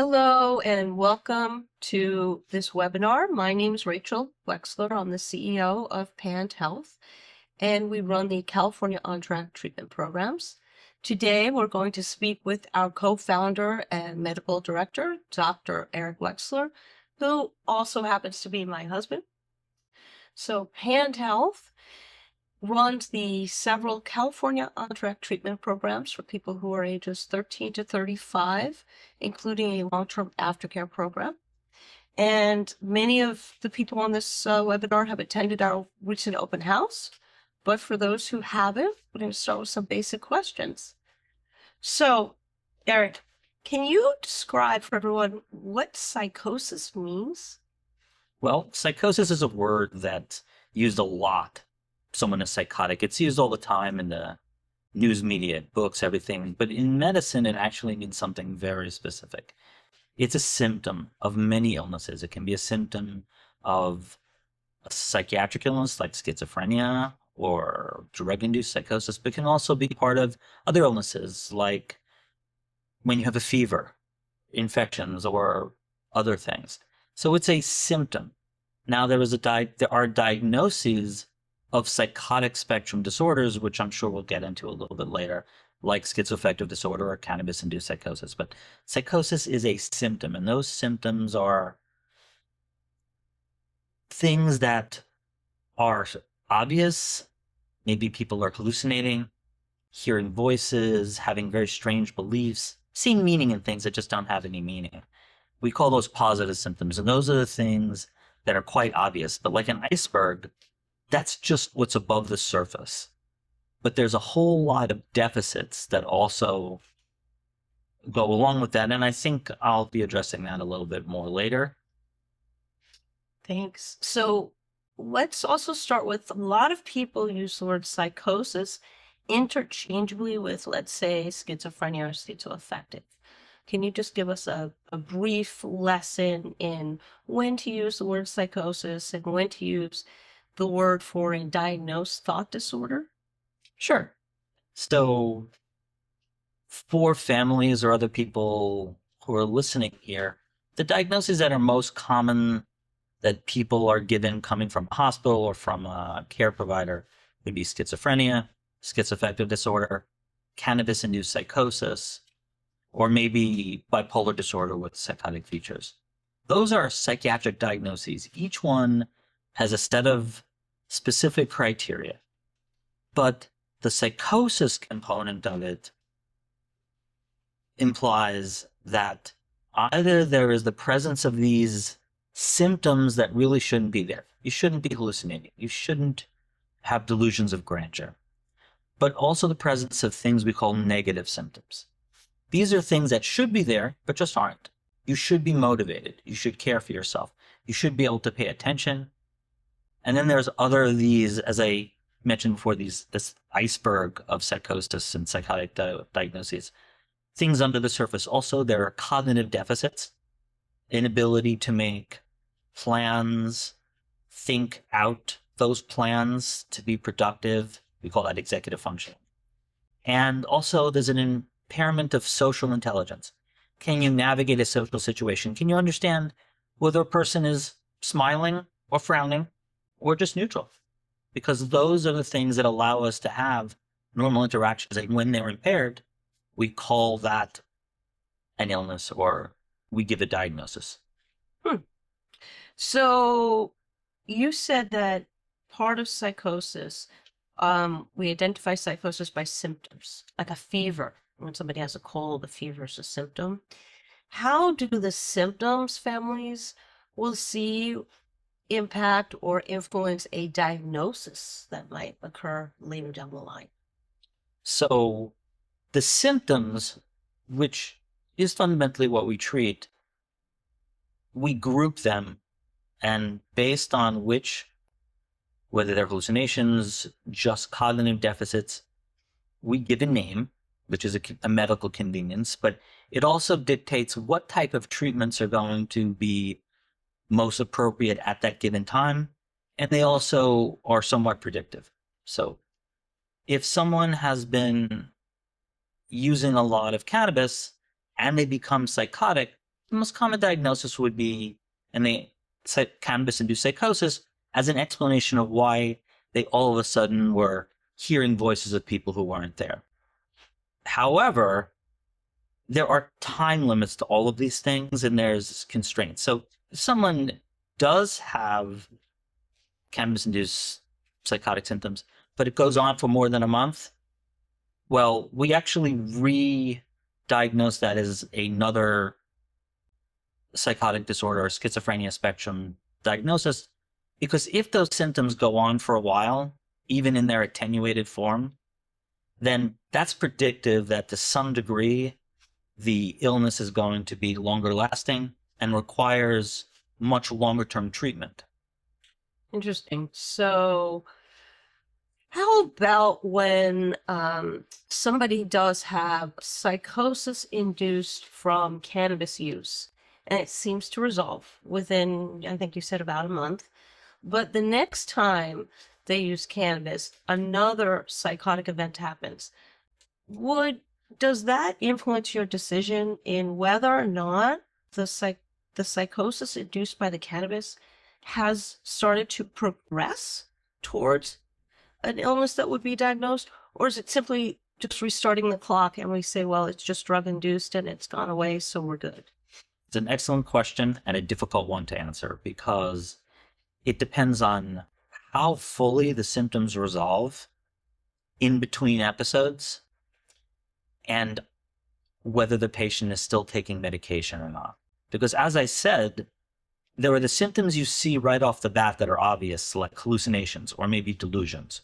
Hello and welcome to this webinar. My name is Rachel Wexler. I'm the CEO of PAND Health, and we run the California On-Track Treatment Programs. Today, we're going to speak with our co-founder and medical director, Dr. Eric Wexler, who also happens to be my husband. So PAND Health runs the several California on-track treatment programs for people who are ages 13 to 35, including a long-term aftercare program. And many of the people on this webinar have attended our recent open house. But for those who haven't, we're going to start with some basic questions. So, Eric, can you describe for everyone what psychosis means? Well, psychosis is a word that's used a lot. Someone is psychotic. It's used all the time in the news media, books, everything. But in medicine, it actually means something very specific. It's a symptom of many illnesses. It can be a symptom of a psychiatric illness like schizophrenia or drug-induced psychosis, but can also be part of other illnesses like when you have a fever, infections, or other things. So it's a symptom. Now, there are diagnoses of psychotic spectrum disorders, which I'm sure we'll get into a little bit later, like schizoaffective disorder or cannabis-induced psychosis. But psychosis is a symptom, and those symptoms are things that are obvious. Maybe people are hallucinating, hearing voices, having very strange beliefs, seeing meaning in things that just don't have any meaning. We call those positive symptoms, and those are the things that are quite obvious. But like an iceberg, that's just what's above the surface. But there's a whole lot of deficits that also go along with that. And I think I'll be addressing that a little bit more later. Thanks. So let's also start with a lot of people use the word psychosis interchangeably with, let's say, schizophrenia or schizoaffective. Can you just give us a brief lesson in when to use the word psychosis and when to use the word for a diagnosed thought disorder? Sure. So for families or other people who are listening here, the diagnoses that are most common that people are given coming from a hospital or from a care provider would be schizophrenia, schizoaffective disorder, cannabis-induced psychosis, or maybe bipolar disorder with psychotic features. Those are psychiatric diagnoses. Each one has a set of specific criteria, but the psychosis component of it implies that either there is the presence of these symptoms that really shouldn't be there. You shouldn't be hallucinating. You shouldn't have delusions of grandeur, but also the presence of things we call negative symptoms. These are things that should be there, but just aren't. You should be motivated. You should care for yourself. You should be able to pay attention. And then there's other these, as I mentioned before, this iceberg of psychosis and psychotic diagnoses. Things under the surface. Also, there are cognitive deficits, inability to make plans, think out those plans to be productive. We call that executive functioning. And also, there's an impairment of social intelligence. Can you navigate a social situation? Can you understand whether a person is smiling or frowning or just neutral? Because those are the things that allow us to have normal interactions. And when they're impaired, we call that an illness or we give a diagnosis. So you said that part of psychosis, we identify psychosis by symptoms, like a fever. When somebody has a cold, the fever is a symptom. How do the symptoms families will see impact or influence a diagnosis that might occur later down the line? So the symptoms, which is fundamentally what we treat, we group them, and based on whether they're hallucinations, just cognitive deficits, we give a name, which is a medical convenience, but it also dictates what type of treatments are going to be most appropriate at that given time. And they also are somewhat predictive. So if someone has been using a lot of cannabis and they become psychotic, The most common diagnosis would be, and they cite cannabis-induced psychosis as an explanation of why they all of a sudden were hearing voices of people who weren't there. However, there are time limits to all of these things, and there's constraints. So if someone does have cannabis-induced psychotic symptoms, but it goes on for more than a month, well, we actually re-diagnose that as another psychotic disorder or schizophrenia spectrum diagnosis, because if those symptoms go on for a while, even in their attenuated form, then that's predictive that to some degree the illness is going to be longer lasting and requires much longer term treatment. Interesting. So, how about when somebody does have psychosis induced from cannabis use and it seems to resolve within, I think you said about a month, but the next time they use cannabis, another psychotic event happens. Does that influence your decision in whether or not the psychosis induced by the cannabis has started to progress towards an illness that would be diagnosed, or is it simply just restarting the clock and we say, well, it's just drug induced and it's gone away, so we're good? It's an excellent question and a difficult one to answer because it depends on how fully the symptoms resolve in between episodes and whether the patient is still taking medication or not. Because as I said, there are the symptoms you see right off the bat that are obvious, like hallucinations or maybe delusions.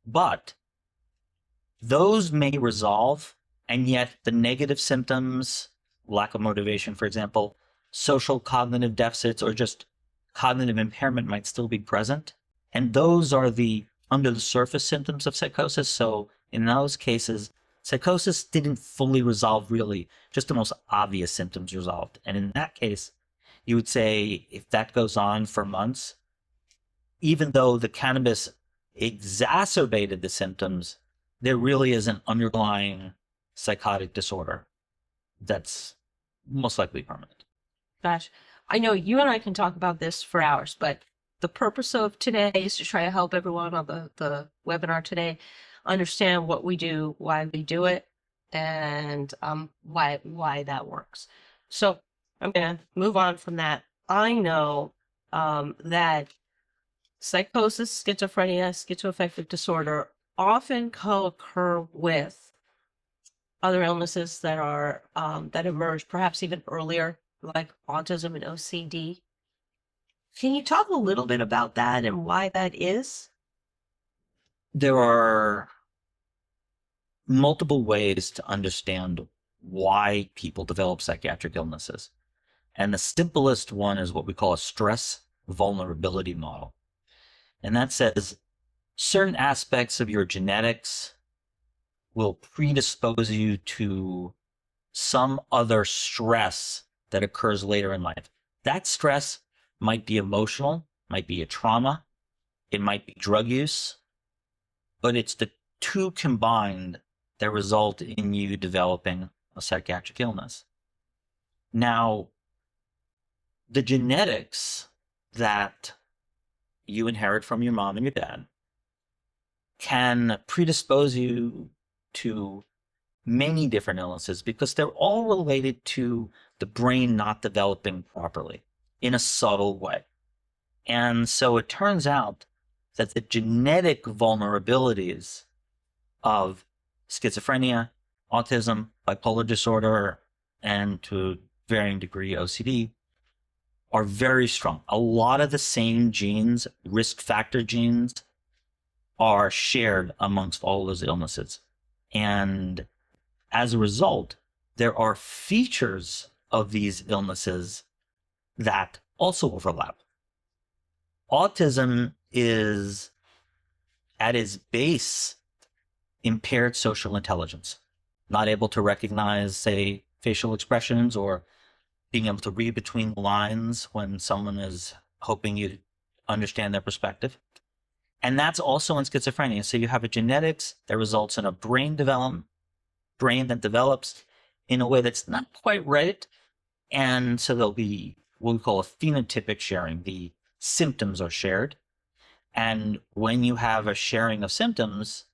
But those may resolve, and yet the negative symptoms, lack of motivation, for example, social cognitive deficits, or just cognitive impairment might still be present. And those are the under the surface symptoms of psychosis. So in those cases, psychosis didn't fully resolve really, just the most obvious symptoms resolved. And in that case, you would say if that goes on for months, even though the cannabis exacerbated the symptoms, there really is an underlying psychotic disorder that's most likely permanent. Gosh, I know you and I can talk about this for hours, but the purpose of today is to try to help everyone on the webinar today understand what we do, why we do it, and why that works. So I'm going to move on from that. I know that psychosis, schizophrenia, schizoaffective disorder often co-occur with other illnesses that are that emerge perhaps even earlier, like autism and OCD. Can you talk a little bit about that and why that is? There are multiple ways to understand why people develop psychiatric illnesses. And the simplest one is what we call a stress vulnerability model. And that says certain aspects of your genetics will predispose you to some other stress that occurs later in life. That stress might be emotional, might be a trauma, it might be drug use, but it's the two combined that result in you developing a psychiatric illness. Now, the genetics that you inherit from your mom and your dad can predispose you to many different illnesses because they're all related to the brain not developing properly in a subtle way. And so it turns out that the genetic vulnerabilities of schizophrenia, autism, bipolar disorder, and to varying degree OCD are very strong. A lot of the same genes, risk factor genes, are shared amongst all those illnesses. And as a result, there are features of these illnesses that also overlap. Autism is, at its base, impaired social intelligence, not able to recognize, say, facial expressions or being able to read between the lines when someone is hoping you understand their perspective. And that's also in schizophrenia. So you have a genetics that results in a brain that develops in a way that's not quite right. And so there'll be what we call a phenotypic sharing. The symptoms are shared. And when you have a sharing of symptoms,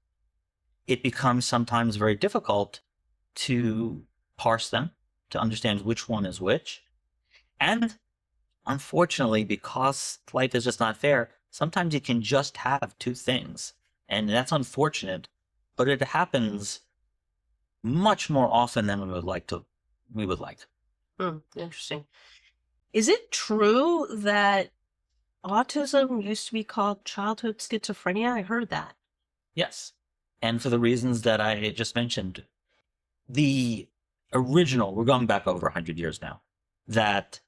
it becomes sometimes very difficult to parse them, to understand which one is which. And unfortunately, because life is just not fair, sometimes you can just have two things. And that's unfortunate, but it happens much more often than we would like. Interesting. Is it true that autism used to be called childhood schizophrenia? I heard that. Yes. And for the reasons that I just mentioned, the original, we're going back over 100 years now, that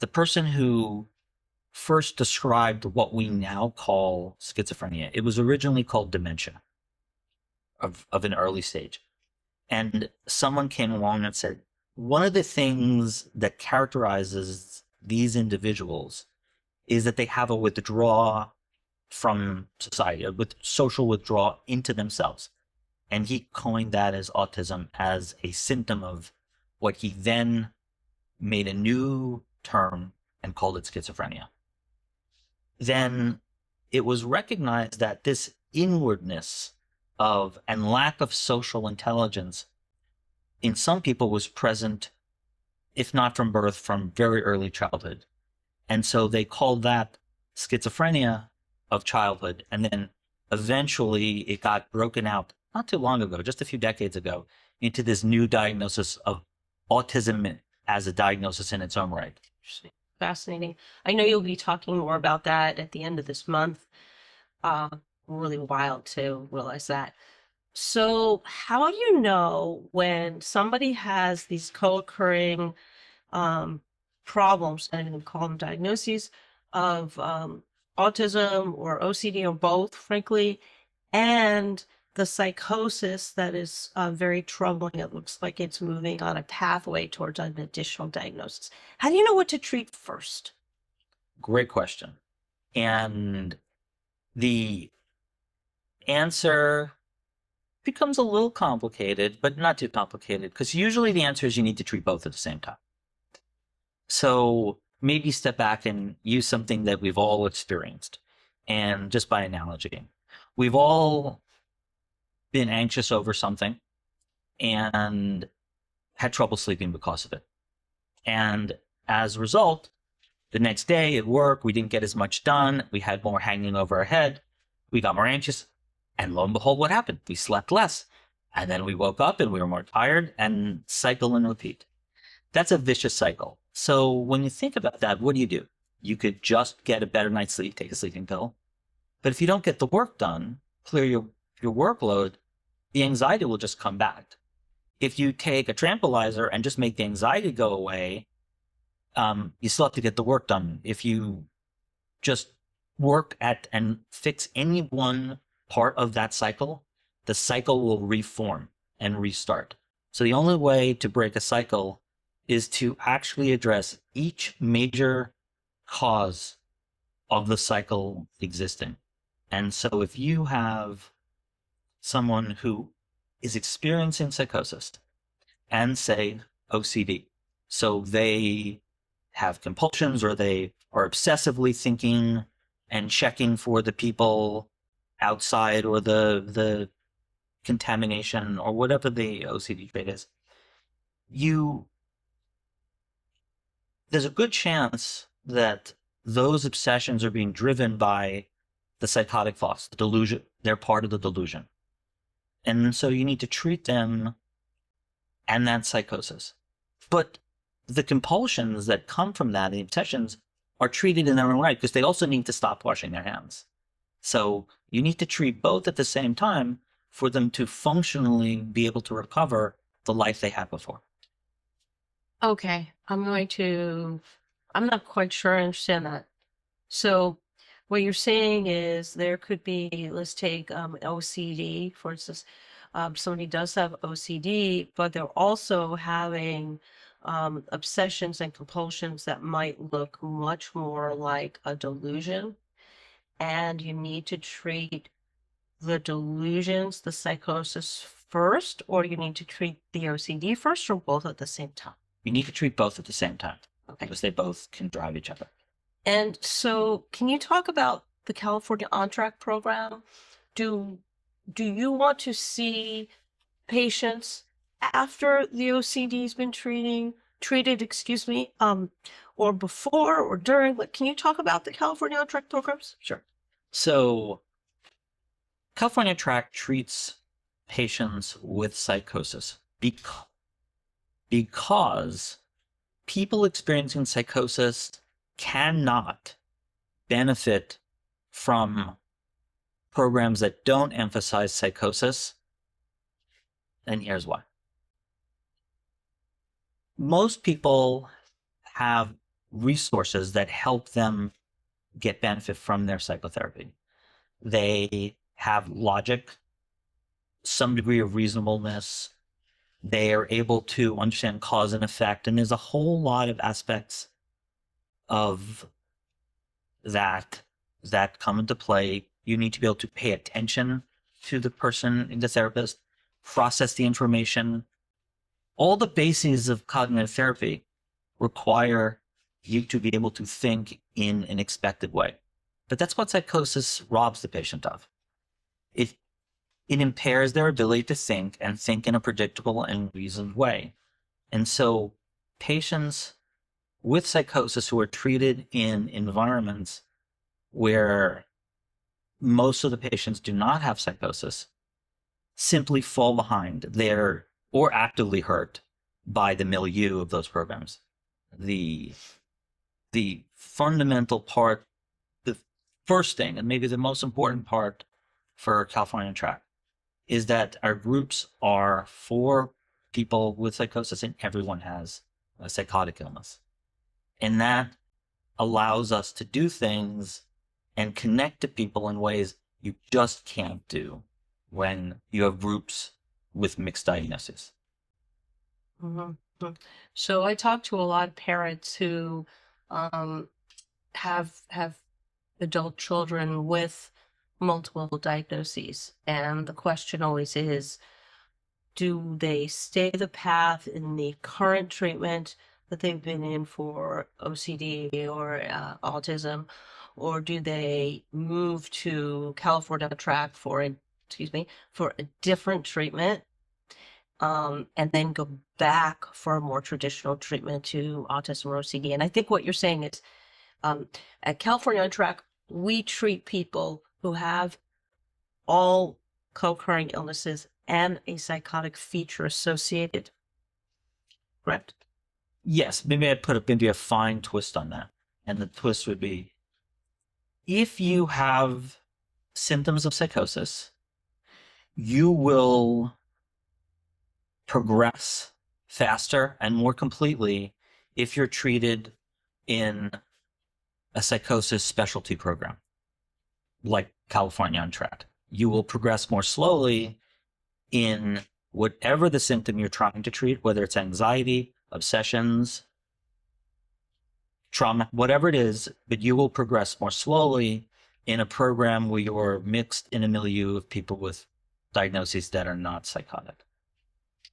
the person who first described what we now call schizophrenia, it was originally called dementia of an early stage. And someone came along and said, one of the things that characterizes these individuals is that they have a withdrawal from society, with social withdrawal into themselves. And he coined that as autism as a symptom of what he then made a new term and called it schizophrenia. Then it was recognized that this inwardness of and lack of social intelligence in some people was present, if not from birth, from very early childhood. And so they called that schizophrenia of childhood. And then eventually it got broken out not too long ago, just a few decades ago, into this new diagnosis of autism as a diagnosis in its own right. Fascinating. I know you'll be talking more about that at the end of this month. Really wild to realize that. So, how do you know when somebody has these co-occurring problems, and we call them diagnoses, of autism or OCD or both, frankly, and the psychosis that is very troubling? It looks like it's moving on a pathway towards an additional diagnosis. How do you know what to treat first? Great question. And the answer becomes a little complicated, but not too complicated, because usually the answer is you need to treat both at the same time. So maybe step back and use something that we've all experienced. And just by analogy, we've all been anxious over something and had trouble sleeping because of it. And as a result, the next day at work, we didn't get as much done. We had more hanging over our head. We got more anxious. And lo and behold, what happened? We slept less. And then we woke up and we were more tired, and cycle and repeat. That's a vicious cycle. So when you think about that, what do? You could just get a better night's sleep, take a sleeping pill. But if you don't get the work done, clear your workload, the anxiety will just come back. If you take a tranquilizer and just make the anxiety go away, you still have to get the work done. If you just work at and fix any one part of that cycle, the cycle will reform and restart. So the only way to break a cycle is to actually address each major cause of the cycle existing. And so if you have someone who is experiencing psychosis and, say, OCD, so they have compulsions or they are obsessively thinking and checking for the people outside or the contamination or whatever the OCD trait is, there's a good chance that those obsessions are being driven by the psychotic thoughts, the delusion. They're part of the delusion. And so you need to treat them and that psychosis. But the compulsions that come from that, the obsessions, are treated in their own right because they also need to stop washing their hands. So you need to treat both at the same time for them to functionally be able to recover the life they had before. Okay, I'm not quite sure I understand that. So what you're saying is there could be, let's take OCD, for instance. Somebody does have OCD, but they're also having obsessions and compulsions that might look much more like a delusion. And you need to treat the delusions, the psychosis first, or you need to treat the OCD first, or both at the same time? You need to treat both at the same time Okay. because they both can drive each other. And so, can you talk about the California On-Track program? Do you want to see patients after the OCD's been treated, excuse me, or before or during? Like, can you talk about the California On-Track programs? Sure. So California Track treats patients with psychosis because people experiencing psychosis cannot benefit from programs that don't emphasize psychosis. And here's why. Most people have resources that help them get benefit from their psychotherapy. They have logic, some degree of reasonableness. They are able to understand cause and effect. And there's a whole lot of aspects of that come into play. You need to be able to pay attention to the person, the therapist, process the information. All the bases of cognitive therapy require you to be able to think in an expected way. But that's what psychosis robs the patient of. It impairs their ability to think and think in a predictable and reasoned way. And so patients with psychosis who are treated in environments where most of the patients do not have psychosis simply fall behind. They're or actively hurt by the milieu of those programs. The fundamental part, the first thing, and maybe the most important part for California Track is that our groups are for people with psychosis, and everyone has a psychotic illness. And that allows us to do things and connect to people in ways you just can't do when you have groups with mixed diagnoses. Mm-hmm. So I talk to a lot of parents who have adult children with multiple diagnoses, and the question always is, do they stay the path in the current treatment that they've been in for OCD or autism, or do they move to California Track for a different treatment, and then go back for a more traditional treatment to autism or OCD? And I think what you're saying is, at California On Track, we treat people who have all co-occurring illnesses and a psychotic feature associated. Correct? Yes, maybe I'd put maybe a fine twist on that. And the twist would be, if you have symptoms of psychosis, you will progress faster and more completely if you're treated in a psychosis specialty program like California On Track. You will progress more slowly in whatever the symptom you're trying to treat, whether it's anxiety, obsessions, trauma, whatever it is, but you will progress more slowly in a program where you're mixed in a milieu of people with diagnoses that are not psychotic.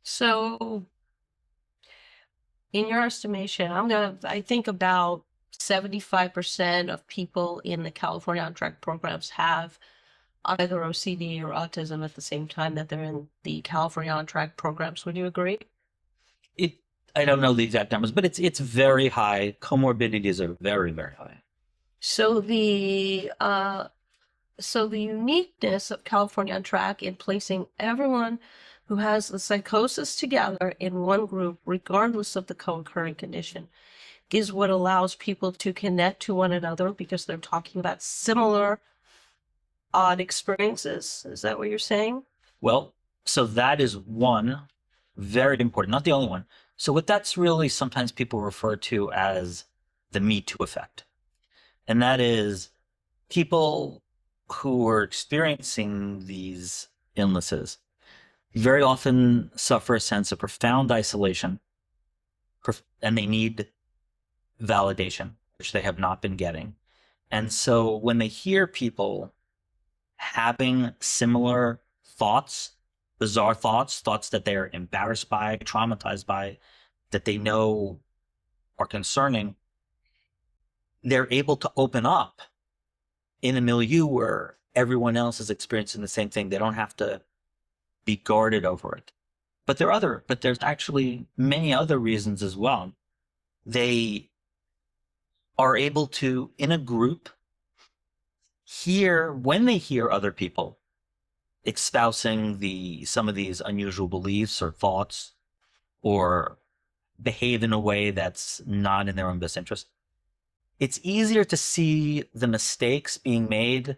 So, in your estimation, I think about 75% of people in the California On Track programs have either OCD or autism at the same time that they're in the California On Track programs. Would you agree? I don't know the exact numbers, but it's very high. Comorbidities are very, very high. So the uniqueness of California On Track in placing everyone who has the psychosis together in one group, regardless of the co-occurring condition, is what allows people to connect to one another because they're talking about similar odd experiences. Is that what you're saying? Well, so that is one very important, not the only one. So what that's really sometimes people refer to as the Me Too effect. And that is people who are experiencing these illnesses very often suffer a sense of profound isolation, and they need validation, which they have not been getting. And so when they hear people having similar thoughts, bizarre thoughts that they're embarrassed by, traumatized by, that they know are concerning, they're able to open up in a milieu where everyone else is experiencing the same thing. They don't have to be guarded over it. But there's actually many other reasons as well. They are able to, in a group, when they hear other people espousing some of these unusual beliefs or thoughts, or behave in a way that's not in their own best interest, it's easier to see the mistakes being made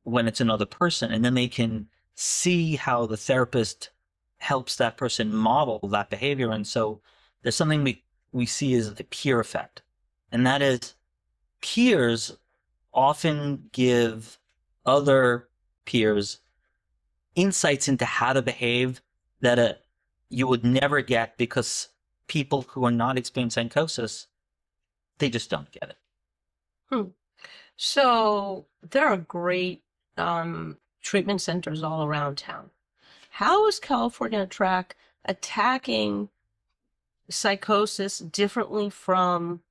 when it's another person, and then they can see how the therapist helps that person model that behavior. And so there's something we see as a peer effect, and that is peers often give other peers insights into how to behave that you would never get, because people who are not experiencing psychosis, they just don't get it. So there are great treatment centers all around town. How is California on track attacking psychosis differently from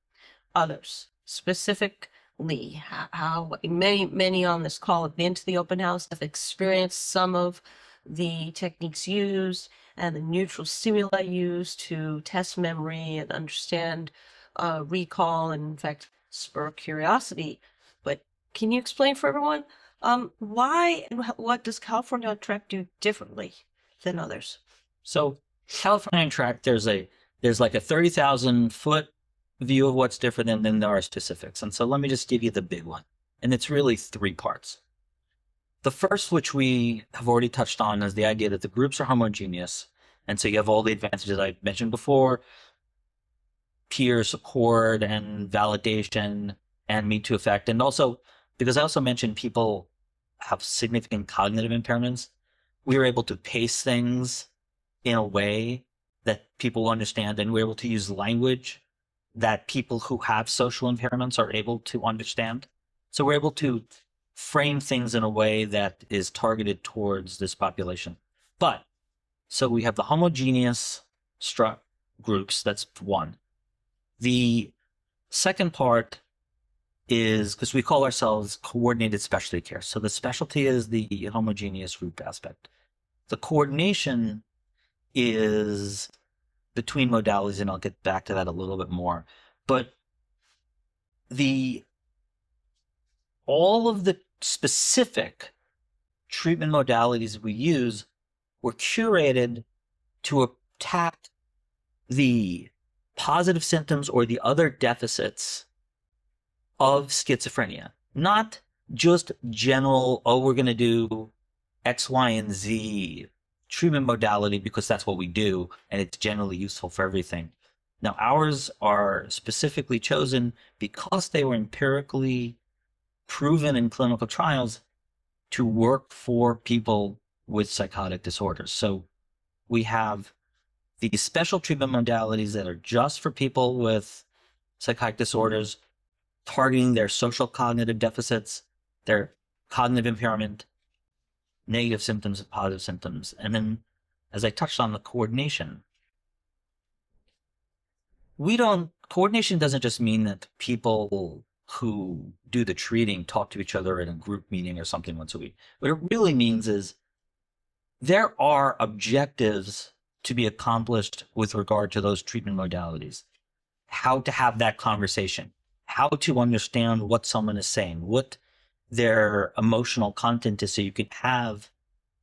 others? Specifically, how many on this call have been to the open house, have experienced some of the techniques used and the neutral stimuli used to test memory and understand recall, and in fact spur curiosity. But can you explain for everyone why and what does California on Track do differently than others? So California on Track, there's like a 30,000-foot view of what's different, and then there are specifics. And so let me just give you the big one. And it's really 3 parts. The first, which we have already touched on, is the idea that the groups are homogeneous. And so you have all the advantages I mentioned before: peer support and validation and Me Too effect. And also, because I also mentioned people have significant cognitive impairments, we were able to pace things in a way that people understand, and we're able to use language that people who have social impairments are able to understand. So we're able to frame things in a way that is targeted towards this population. So we have the homogeneous groups, that's one. The second part is, because we call ourselves coordinated specialty care. So the specialty is the homogeneous group aspect. The coordination is between modalities, and I'll get back to that a little bit more. But all of the specific treatment modalities we use were curated to attack the positive symptoms or the other deficits of schizophrenia. Not just general, we're going to do X, Y, and Z treatment modality because that's what we do and it's generally useful for everything. Now, ours are specifically chosen because they were empirically proven in clinical trials to work for people with psychotic disorders. So we have these special treatment modalities that are just for people with psychotic disorders, targeting their social cognitive deficits, their cognitive impairment, negative symptoms and positive symptoms. And then, as I touched on, the coordination. Coordination doesn't just mean that people who do the treating talk to each other in a group meeting or something once a week. What it really means is there are objectives to be accomplished with regard to those treatment modalities. How to have that conversation, how to understand what someone is saying, what their emotional content is, so you can have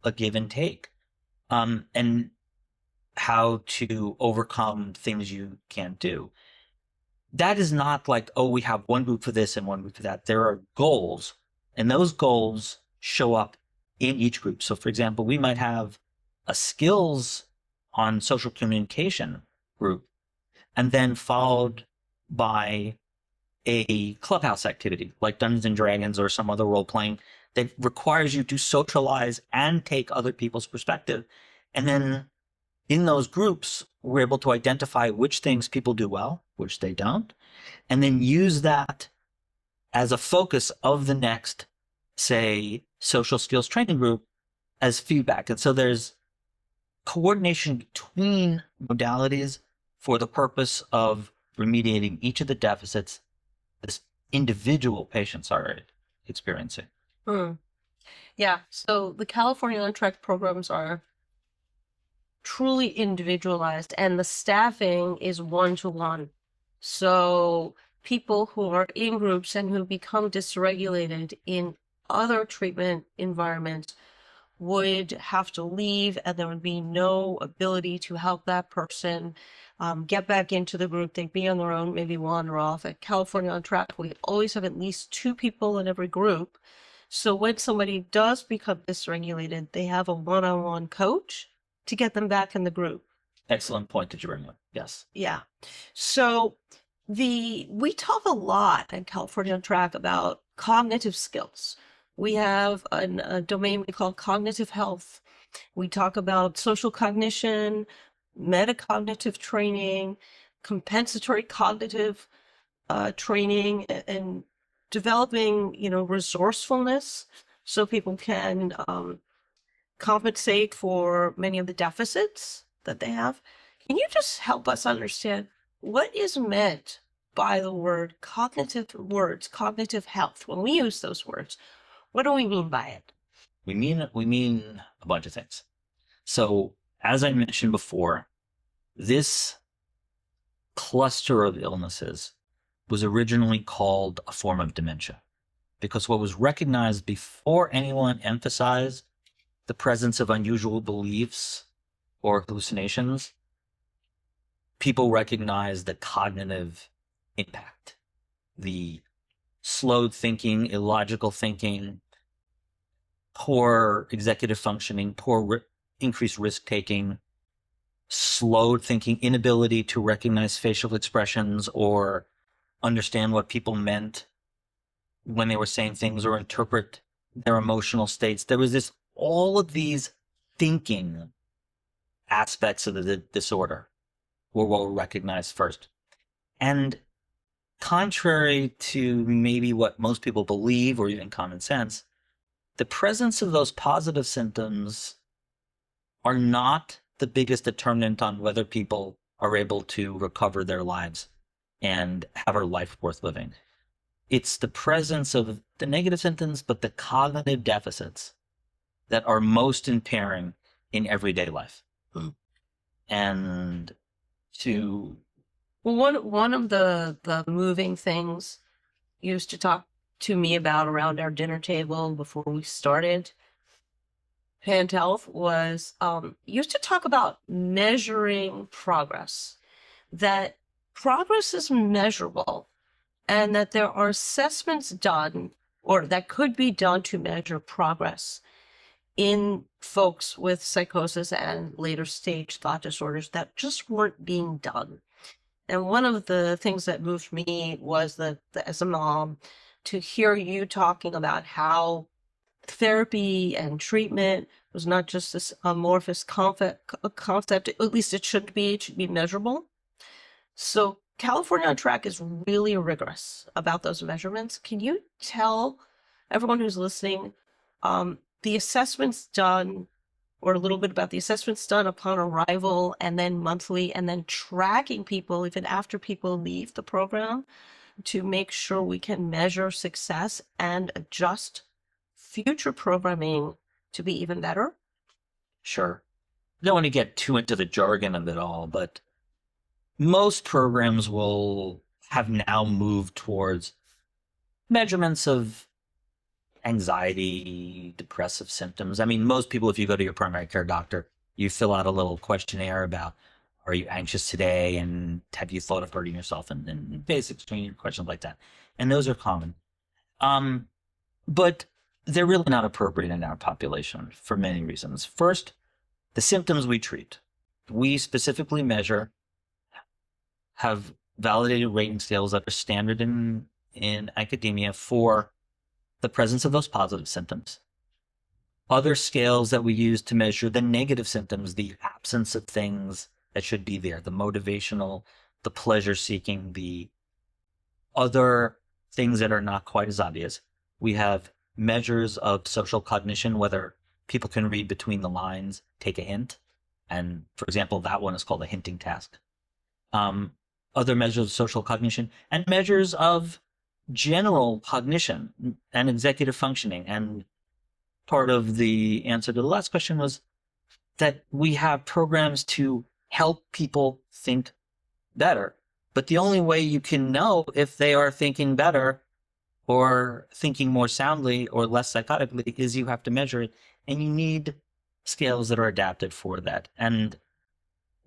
a give and take, and how to overcome things you can't do. That is not like, we have one group for this and one group for that. There are goals, and those goals show up in each group. So, for example, we might have a skills on social communication group, and then followed by a clubhouse activity like Dungeons and Dragons or some other role playing that requires you to socialize and take other people's perspective. And then in those groups, we're able to identify which things people do well, which they don't, and then use that as a focus of the next, say, social skills training group as feedback. And so there's coordination between modalities for the purpose of remediating each of the deficits this individual patients are experiencing. Yeah, so the California on-track programs are truly individualized, and the staffing is one-to-one. So people who are in groups and who become dysregulated in other treatment environments would have to leave, and there would be no ability to help that person get back into the group. They'd be on their own, maybe wander off. At California on Track, we always have at least 2 people in every group. So when somebody does become dysregulated, they have a one-on-one coach to get them back in the group. Excellent point that you bring up. Yes. Yeah. So we talk a lot at California on Track about cognitive skills. We have a domain we call cognitive health. We talk about social cognition, metacognitive training, compensatory cognitive training, and developing, resourcefulness so people can compensate for many of the deficits that they have. Can you just help us understand what is meant by the cognitive health? When we use those words, what do we mean by it? We mean a bunch of things. So, as I mentioned before, this cluster of illnesses was originally called a form of dementia because what was recognized before anyone emphasized the presence of unusual beliefs or hallucinations, people recognized the cognitive impact, the slowed thinking, illogical thinking, poor executive functioning, increased risk-taking, slowed thinking, inability to recognize facial expressions or understand what people meant when they were saying things or interpret their emotional states. There was all of these thinking aspects of the disorder were what were recognized first. And contrary to maybe what most people believe or even common sense, the presence of those positive symptoms are not the biggest determinant on whether people are able to recover their lives and have a life worth living. It's the presence of the negative symptoms, but the cognitive deficits that are most impairing in everyday life. And one of the moving things you used to talk to me about around our dinner table before we started PAND Health was used to talk about measuring progress, that progress is measurable and that there are assessments done or that could be done to measure progress in folks with psychosis and later stage thought disorders that just weren't being done. And one of the things that moved me was that as a mom, to hear you talking about how therapy and treatment was not just this amorphous concept, at least it should be measurable. So California on Track is really rigorous about those measurements. Can you tell everyone who's listening the assessments done, or a little bit about the assessments done upon arrival and then monthly, and then tracking people even after people leave the program to make sure we can measure success and adjust future programming to be even better? Sure. I don't want to get too into the jargon of it all, but most programs will have now moved towards measurements of anxiety, depressive symptoms. I mean, most people, if you go to your primary care doctor, you fill out a little questionnaire about, are you anxious today? And have you thought of hurting yourself? And basic screening questions like that. And those are common. But they're really not appropriate in our population for many reasons. First, the symptoms we treat. We specifically measure, have validated rating scales that are standard in academia for the presence of those positive symptoms. Other scales that we use to measure the negative symptoms, the absence of things that should be there, the motivational, the pleasure-seeking, the other things that are not quite as obvious. We have measures of social cognition, whether people can read between the lines, take a hint. And for example, that one is called a hinting task. um, other measures of social cognition, and measures of general cognition and executive functioning. And part of the answer to the last question was that we have programs to help people think better. But the only way you can know if they are thinking better or thinking more soundly or less psychotically is you have to measure it. And you need scales that are adapted for that. And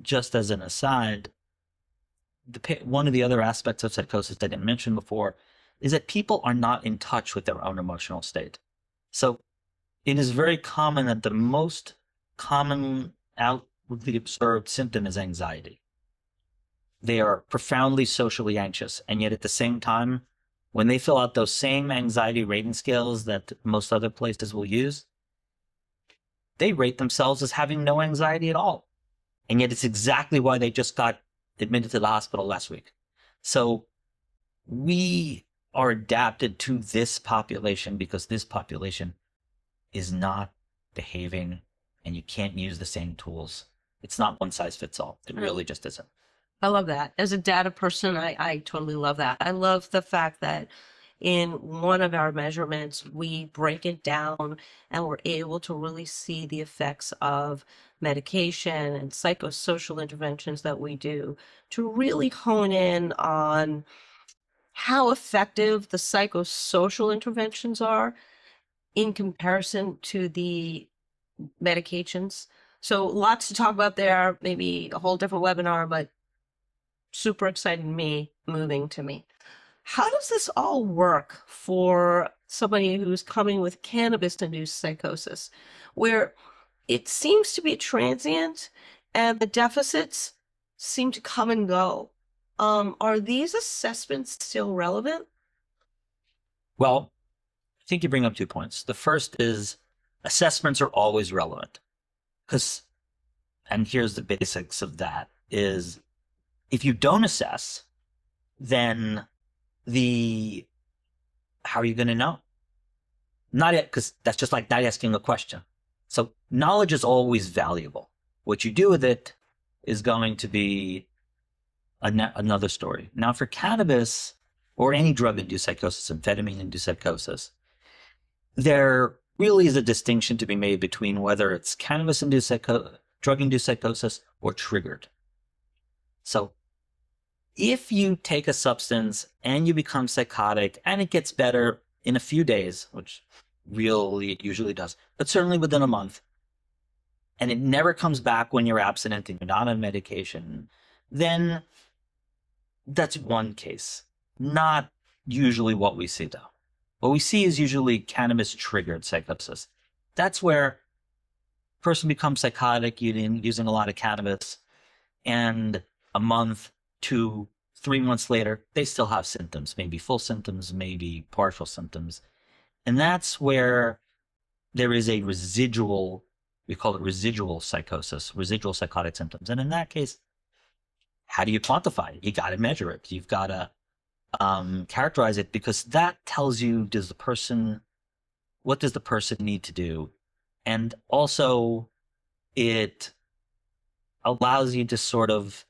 just as an aside, one of the other aspects of psychosis that I didn't mention before is that people are not in touch with their own emotional state. So it is very common that the most common outwardly observed symptom is anxiety. They are profoundly socially anxious, and yet at the same time, when they fill out those same anxiety rating scales that most other places will use, they rate themselves as having no anxiety at all. And yet it's exactly why they just got admitted to the hospital last week. So we are adapted to this population because this population is not behaving, and you can't use the same tools. It's not one size fits all. It really just isn't. I love that. As a data person, I totally love that. I love the fact that in one of our measurements, we break it down and we're able to really see the effects of medication and psychosocial interventions that we do to really hone in on how effective the psychosocial interventions are in comparison to the medications. So lots to talk about there, maybe a whole different webinar, but super exciting moving to me. How does this all work for somebody who's coming with cannabis-induced psychosis, where it seems to be transient and the deficits seem to come and go? Are these assessments still relevant? Well, I think you bring up 2 points. The first is assessments are always relevant because, and here's the basics of that, is if you don't assess, then how are you going to know? Not yet, because that's just like not asking a question. So knowledge is always valuable. What you do with it is going to be another story. Now, for cannabis or any drug-induced psychosis, amphetamine-induced psychosis, there really is a distinction to be made between whether it's cannabis-induced drug-induced psychosis or triggered. So if you take a substance and you become psychotic and it gets better in a few days, which really it usually does, but certainly within a month, and it never comes back when you're abstinent and you're not on medication, then that's one case. Not usually what we see, though. What we see is usually cannabis-triggered psychosis. That's where a person becomes psychotic using a lot of cannabis, and a month, 2, 3 months later, they still have symptoms, maybe full symptoms, maybe partial symptoms. And that's where there is a residual, we call it residual psychosis, residual psychotic symptoms. And in that case, how do you quantify it? You got to measure it. You've got to characterize it, because that tells you, what does the person need to do? And also it allows you to sort of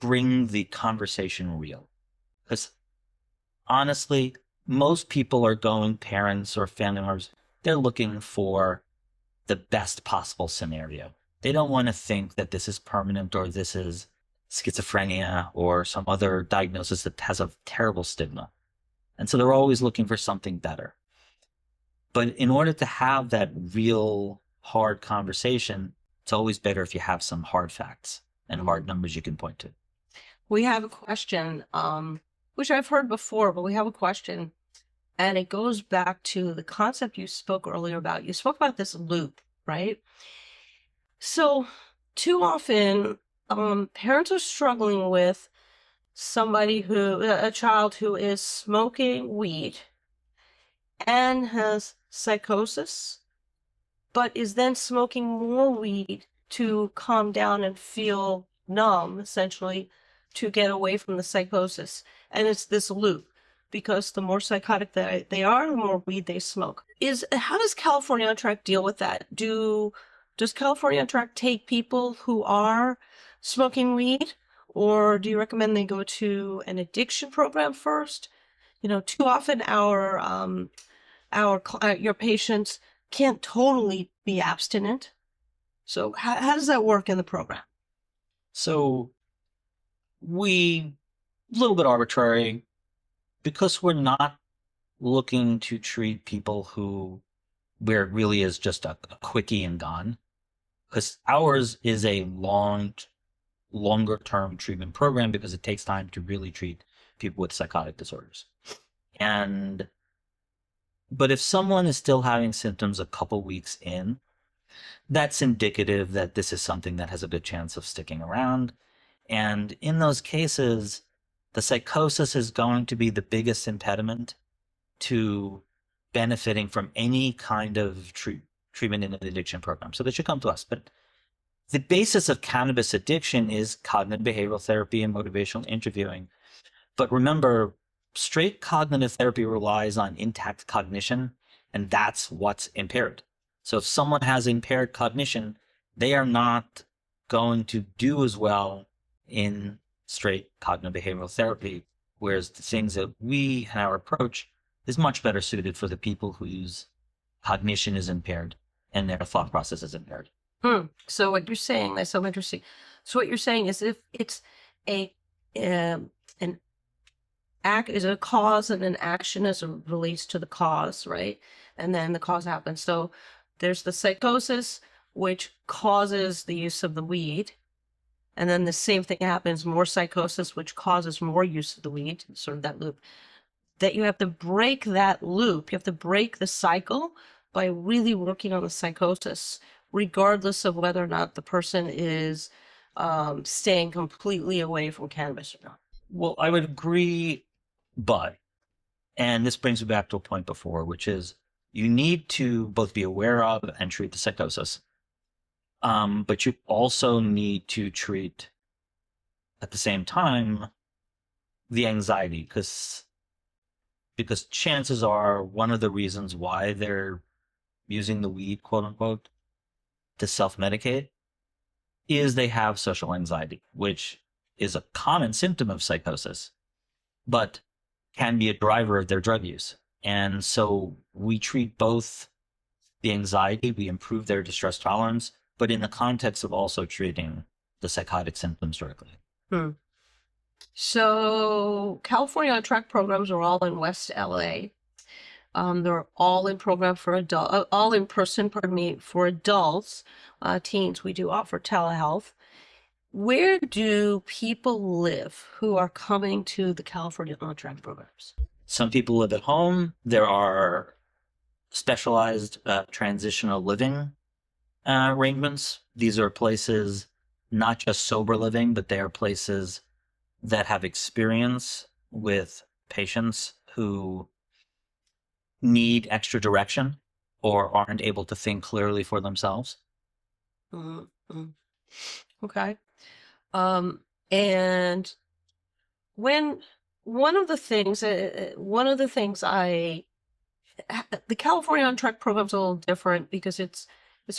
bring the conversation real. Because honestly, most people are going, parents or family members, they're looking for the best possible scenario. They don't want to think that this is permanent or this is schizophrenia or some other diagnosis that has a terrible stigma. And so they're always looking for something better. But in order to have that real hard conversation, it's always better if you have some hard facts and hard numbers you can point to. We have a question, which I've heard before, but we have a question, and it goes back to the concept you spoke earlier about. You spoke about this loop, right? So too often, parents are struggling with a child who is smoking weed and has psychosis, but is then smoking more weed to calm down and feel numb, essentially, to get away from the psychosis. And it's this loop, because the more psychotic they are, the more weed they smoke. How does California On Track deal with that? Does California On Track take people who are smoking weed, Or do you recommend they go to an addiction program first? Too often your patients can't totally be abstinent. So how does that work in the program? So a little bit arbitrary, because we're not looking to treat people where it really is just a quickie and gone. Because ours is a longer term treatment program because it takes time to really treat people with psychotic disorders. But if someone is still having symptoms a couple weeks in, that's indicative that this is something that has a good chance of sticking around. And in those cases, the psychosis is going to be the biggest impediment to benefiting from any kind of treatment in an addiction program. So they should come to us. But the basis of cannabis addiction is cognitive behavioral therapy and motivational interviewing. But remember, straight cognitive therapy relies on intact cognition, and that's what's impaired. So if someone has impaired cognition, they are not going to do as well in straight cognitive behavioral therapy, whereas the things that we and our approach is much better suited for the people whose cognition is impaired and their thought process is impaired. So what you're saying, that's so interesting. So what you're saying is if it's an act is a cause and an action as it relates to the cause, right? And then the cause happens. So there's the psychosis, which causes the use of the weed. And then the same thing happens, more psychosis, which causes more use of the weed, sort of that loop. That you have to break that loop. You have to break the cycle by really working on the psychosis, regardless of whether or not the person is staying completely away from cannabis or not. Well, I would agree, and this brings me back to a point before, which is you need to both be aware of and treat the psychosis. But you also need to treat at the same time the anxiety, because chances are one of the reasons why they're using the weed, quote unquote, to self-medicate is they have social anxiety, which is a common symptom of psychosis, but can be a driver of their drug use. And so we treat both the anxiety, we improve their distress tolerance, but in the context of also treating the psychotic symptoms directly. So California On Track programs are all in West LA. They're all in program for all in person, for adults, teens. We do offer telehealth. Where do people live who are coming to the California On Track programs? Some people live at home. There are specialized transitional living arrangements. These are places not just sober living, but they are places that have experience with patients who need extra direction or aren't able to think clearly for themselves. Mm-hmm. Okay. And when one of the things the California On Track program's a little different because it's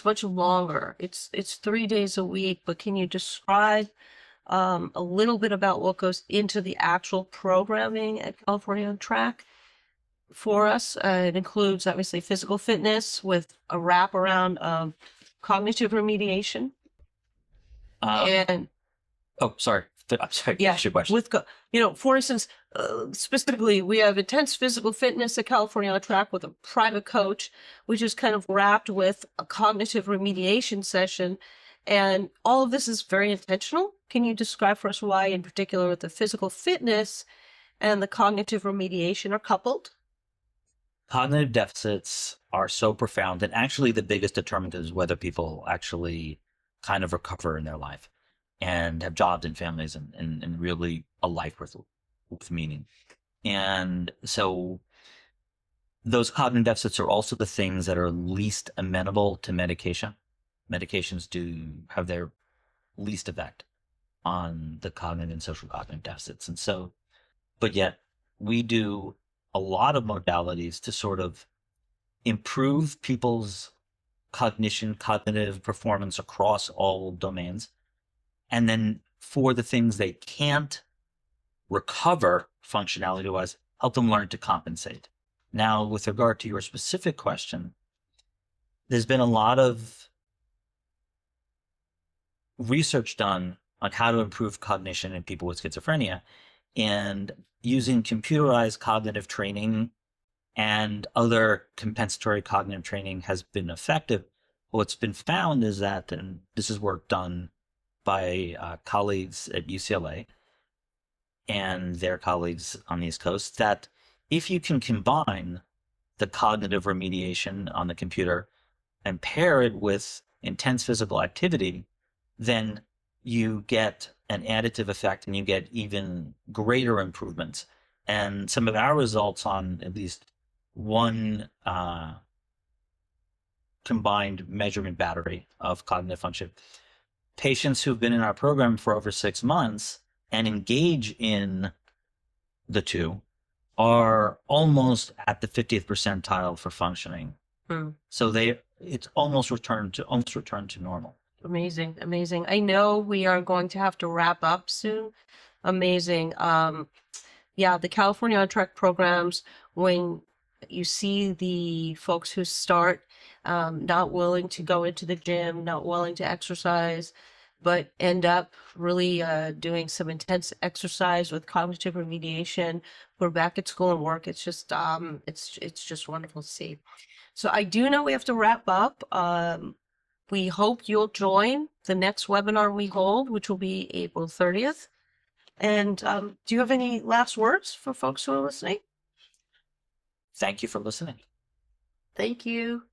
much longer. It's 3 days a week, but can you describe a little bit about what goes into the actual programming at California On Track for us? It includes obviously physical fitness with a wraparound of cognitive remediation. Sorry. I'm sorry. Yeah. For instance, specifically, we have intense physical fitness at California On Track with a private coach, which is kind of wrapped with a cognitive remediation session. And all of this is very intentional. Can you describe for us why, in particular, with the physical fitness and the cognitive remediation are coupled? Cognitive deficits are so profound, and actually the biggest determinant is whether people actually kind of recover in their life and have jobs and families and really a life with meaning. And so those cognitive deficits are also the things that are least amenable to medication. Medications do have their least effect on the cognitive and social cognitive deficits. And so, but yet we do a lot of modalities to sort of improve people's cognitive performance across all domains, and then for the things they can't recover functionality-wise, help them learn to compensate. Now, with regard to your specific question, there's been a lot of research done on how to improve cognition in people with schizophrenia, and using computerized cognitive training and other compensatory cognitive training has been effective. What's been found is that, and this is work done by colleagues at UCLA and their colleagues on the East Coast, that if you can combine the cognitive remediation on the computer and pair it with intense physical activity, then you get an additive effect and you get even greater improvements. And some of our results on at least one combined measurement battery of cognitive function, patients who've been in our program for over 6 months and engage in the two are almost at the 50th percentile for functioning. So it's almost returned to normal. Amazing, amazing. I know we are going to have to wrap up soon. Amazing. Yeah, the California On Track programs, when you see the folks who start not willing to go into the gym, not willing to exercise, but end up really doing some intense exercise with cognitive remediation, we're back at school and work. It's just wonderful to see. So I do know we have to wrap up. We hope you'll join the next webinar we hold, which will be April 30th. And do you have any last words for folks who are listening? Thank you for listening. Thank you.